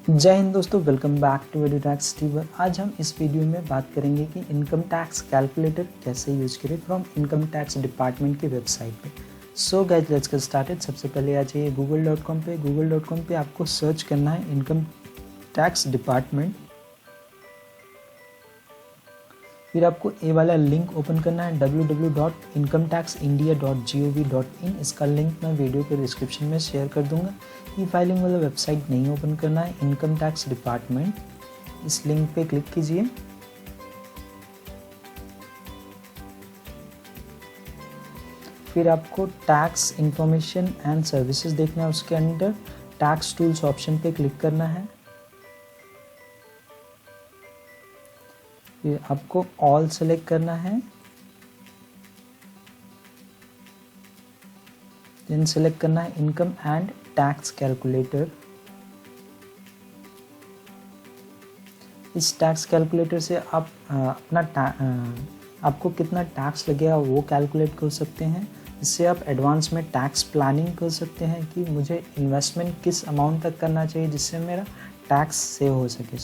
जय हिंद दोस्तों, welcome back to एडुटैक्स tuber. आज हम इस वीडियो में बात करेंगे कि इनकम टैक्स कैलकुलेटर कैसे यूज़ करें फ्रॉम इनकम टैक्स डिपार्टमेंट की वेबसाइट पे। So guys, let's get started. सबसे पहले आ जाइए google.com पे। google.com पे आपको सर्च करना है इनकम टैक्स डिपार्टमेंट। फिर आपको ये वाला लिंक ओपन करना है www.incometaxindia.gov.in। इसका लिंक मैं वीडियो के डिस्क्रिप्शन में शेयर कर दूंगा। ई फाइलिंग वाला वेबसाइट नहीं ओपन करना है, इनकम टैक्स डिपार्टमेंट। इस लिंक पे क्लिक कीजिए। फिर आपको टैक्स इंफॉर्मेशन एंड सर्विसेज देखना है। उसके अंदर टैक्स टूल्स ऑप्शन पे क्लिक करना है। फिर आपको ऑल सेलेक्ट करना है। देन सेलेक्ट करना है इनकम एंड टैक्स कैलकुलेटर। इस टैक्स कैलकुलेटर से आप आपको कितना टैक्स लगेगा वो कैलकुलेट कर सकते हैं। इससे आप एडवांस में टैक्स प्लानिंग कर सकते हैं कि मुझे इन्वेस्टमेंट किस अमाउंट तक करना चाहिए जिससे मेरा टैक्स सेव हो सके।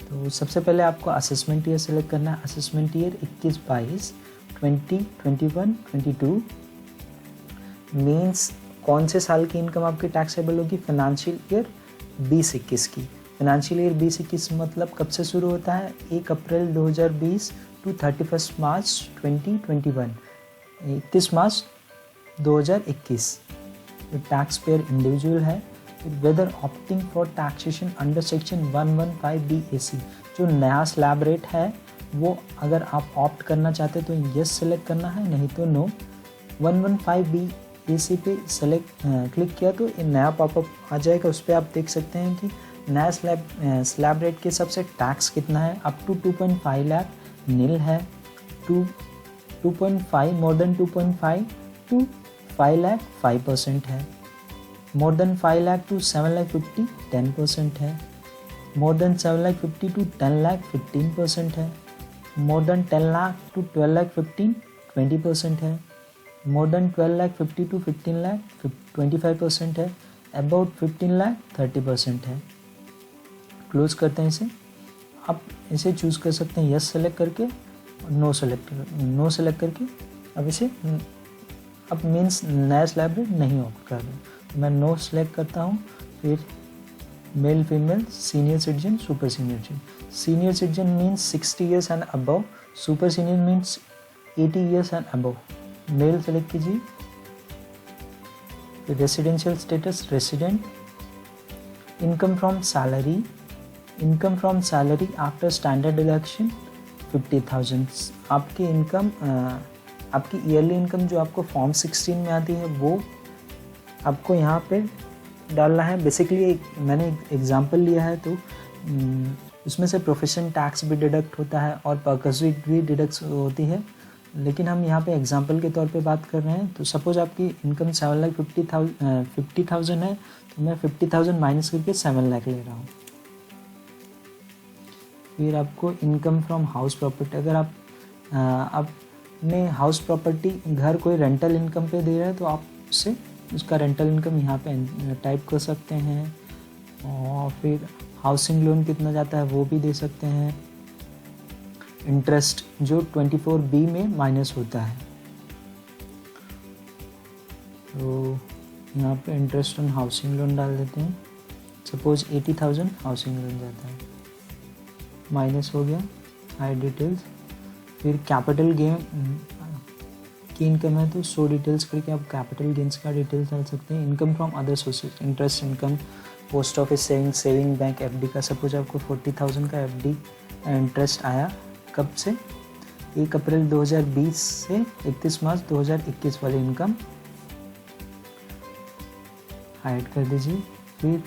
तो सबसे पहले आपको असेसमेंट ईयर सेलेक्ट करना है। असेसमेंट ईयर 21-22, 20, 21, 22 मीन्स कौन से साल की इनकम आपकी टैक्सेबल होगी? फाइनेंशियल ईयर 20-21 की। फाइनेंशियल ईयर 20-21 मतलब कब से शुरू होता है? 1 अप्रैल 2020 टू 31 मार्च 2021, 31 मार्च 2021। तो टैक्स पेयर इंडिविजुअल है। Whether opting for taxation under section 115BAC, जो नया स्लैब रेट है वो अगर आप ऑप्ट करना चाहते तो यस सेलेक्ट करना है, नहीं तो नो। 115BAC पे सेलेक्ट क्लिक किया तो ये नया पॉपअप आ जाएगा। उस पर आप देख सकते हैं कि नया स्लैब रेट के हिसाब से टैक्स कितना है। अप टू 2.5 लाख नील है, 2.5 मोर देन 2.5 टू 5 लाख 5% है, more than 5 lakh to 7 lakh 50 10% है, more than 7 lakh 50 to 10 lakh 15% है, more than 10 lakh to 12 lakh 15 20% है, more than 12 lakh 50 to 15 lakh 25% है, अबाउट 15 लाख 30% है। क्लोज करते हैं इसे। आप इसे चूज़ कर सकते हैं यस सेलेक्ट करके और नो सेलेक्ट करके। अब इसे अब मीन्स नया स्लैब रेट नहीं ऑप्ट कर रहे, मैं नो सेलेक्ट करता हूँ। फिर male female, senior citizen, super senior citizen. Senior citizen means 60 years and above, super senior means 80 years and above. Male select कीजिए। फिर residential status resident. Income from salary, income from salary after standard deduction 50,000। आपकी income आपकी yearly income जो आपको form 16 में आती है वो आपको यहाँ पे डालना है। बेसिकली मैंने एग्जांपल लिया है तो उसमें से प्रोफेशन टैक्स भी डिडक्ट होता है और परक्विजिट भी डिडक्ट होती है, लेकिन हम यहाँ पे एग्जांपल के तौर पे बात कर रहे हैं। तो सपोज आपकी इनकम 7,50,000 है तो मैं 50,000 माइनस करके 7 लाख ले रहा हूँ। फिर आपको इनकम फ्रॉम हाउस प्रॉपर्टी, अगर आप अपने हाउस प्रॉपर्टी घर कोई रेंटल इनकम पे दे रहे हैं तो आप उसका रेंटल इनकम यहाँ पे टाइप कर सकते हैं। और फिर हाउसिंग लोन कितना जाता है वो भी दे सकते हैं। इंटरेस्ट जो 24B में माइनस होता है, तो यहाँ पे इंटरेस्ट ऑन हाउसिंग लोन डाल देते हैं। सपोज 80,000 हाउसिंग लोन जाता है, माइनस हो गया हाई डिटेल्स। फिर कैपिटल गेन की इनकम है तो शो डिटेल्स करके आप कैपिटल गेन्स का डिटेल्स डाल सकते हैं। Income from other sources, interest income, post office saving bank, FD का। सपोज आपको 40,000 का FD इंटरेस्ट आया, कब से? 1 अप्रैल 2020 से 31 मार्च 2021 वाली इनकम हाइड कर दीजिए। फिर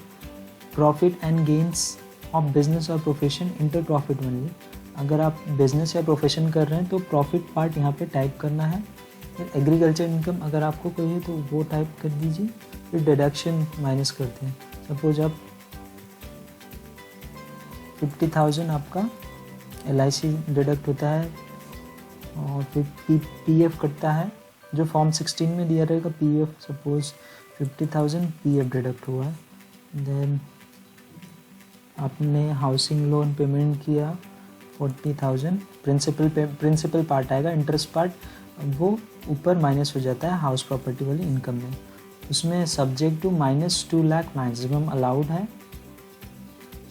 profit and gains of business और प्रोफेशन इंटर प्रॉफिट ओनली, अगर आप बिजनेस या प्रोफेशन कर रहे हैं तो प्रॉफिट पार्ट यहाँ पे टाइप करना है। फिर एग्रीकल्चर इनकम अगर आपको कोई है तो वो टाइप कर दीजिए। फिर डिडक्शन माइनस करते हैं। सपोज आप 50,000 आपका LIC डिडक्ट होता है और फिर PF कटता है जो फॉर्म 16 में दिया रहेगा। PF सपोज 50,000 PF डिडक्ट हुआ है। देन आपने हाउसिंग लोन पेमेंट किया 40,000, प्रिंसिपल पार्ट आएगा, इंटरेस्ट पार्ट वो ऊपर माइनस हो जाता है हाउस प्रॉपर्टी वाली इनकम में। उसमें subject to -2 lakh maximum allowed है।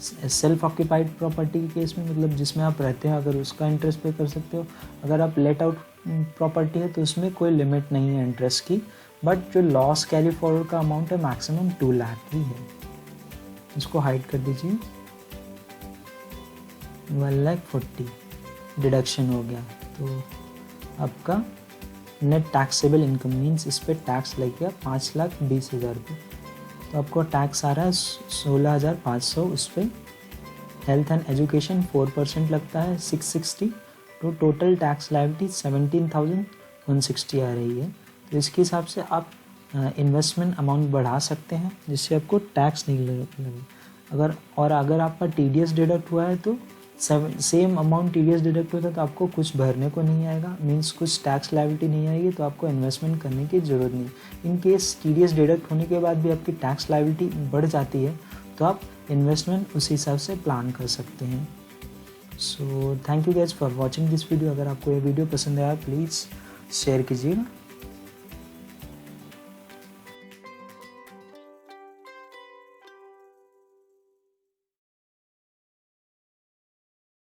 सेल्फ ऑक्यूपाइड प्रॉपर्टी के केस में, मतलब जिसमें आप रहते हैं, अगर उसका इंटरेस्ट पे कर सकते हो। अगर आप लेट आउट प्रॉपर्टी है तो उसमें कोई लिमिट नहीं है इंटरेस्ट की, बट जो लॉस कैरी फॉरवर्ड का अमाउंट है मैक्सिमम 2 लाख ही है। इसको हाइड कर दीजिए, 1,40,000 डिडक्शन हो गया। तो आपका नेट टैक्सेबल इनकम मीन्स इस पर टैक्स लग गया 5,20,000 रुपये। तो आपको टैक्स आ रहा है 16,500 उस पर। हेल्थ एंड एजुकेशन 4% लगता है 660। तो टोटल टैक्स लायबिलिटी 17,160 आ रही है। तो इसके हिसाब से आप इन्वेस्टमेंट अमाउंट बढ़ा सकते हैं जिससे आपको टैक्स नहीं लगे। अगर आपका TDS डिडक्ट हुआ है तो सेम अमाउंट TDS डिडक्ट होता है तो आपको कुछ भरने को नहीं आएगा, मीन्स कुछ टैक्स लायबिलिटी नहीं आएगी, तो आपको इन्वेस्टमेंट करने की ज़रूरत नहीं। इन केस TDS डिडक्ट होने के बाद भी आपकी टैक्स लायबिलिटी बढ़ जाती है तो आप इन्वेस्टमेंट उस हिसाब से प्लान कर सकते हैं। So thank you guys for watching this video. अगर आपको ये वीडियो पसंद आया प्लीज़ शेयर कीजिएगा।